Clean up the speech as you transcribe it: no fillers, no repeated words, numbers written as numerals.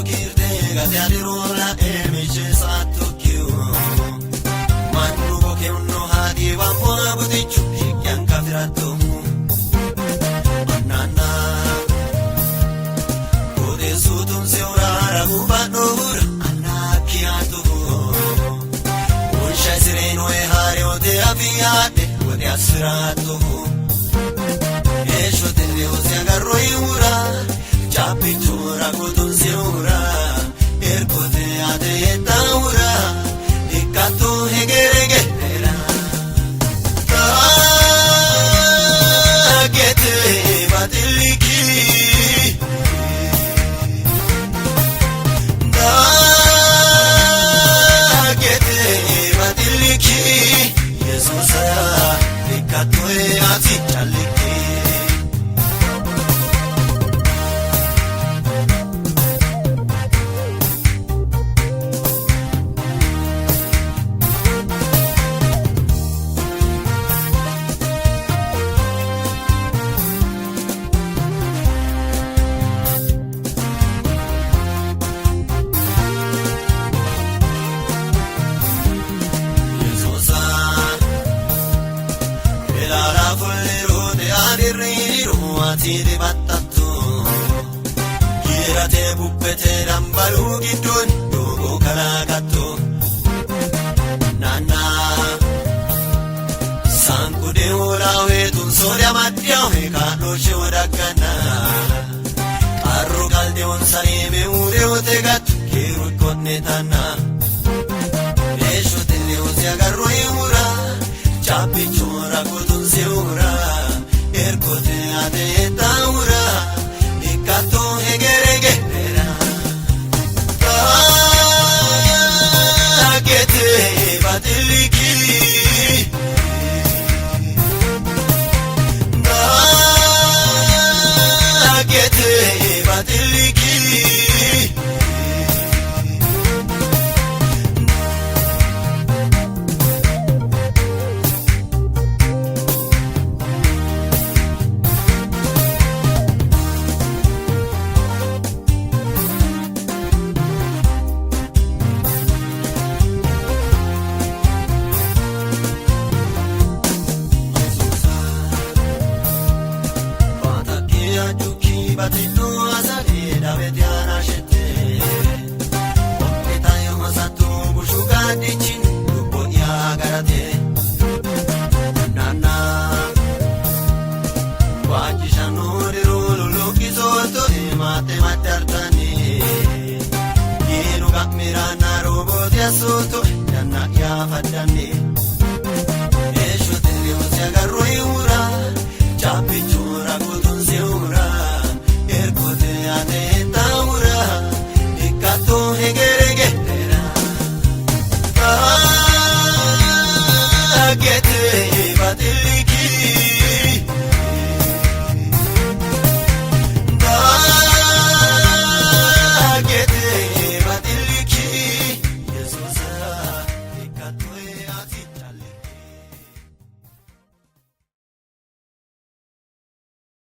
kirte gate adirola emiche satokyo manu boke unno hadi wa butichu hikyan kafirato nana kode sutun seurara gubador anakiato unsha sireno e hariote afiate wode asrato esho tene osiagarro iura chapichura kotun seura erkote ade taura ikato hegerege era kagete batiliki kagete batiliki yesusa ikato ati chaliki Tiri batato kirate buppete rambalu gidun dogo kalagato nana sankude ora wetun soria mattia he kano shorakana arro kalde on sarime ure otegat kiru konnetana esho tele osia garro iura chapi chora kotun seura erkote ade taura ikato hegerege era kagete batiliki kagete batiliki Batito azare davete anashete Opeta yo masato bushuga dichin Lupo ya garate Nana Wajishano de rolo loki soto Mate matartani Yenu gak mirana robo dia soto Dana ya fadani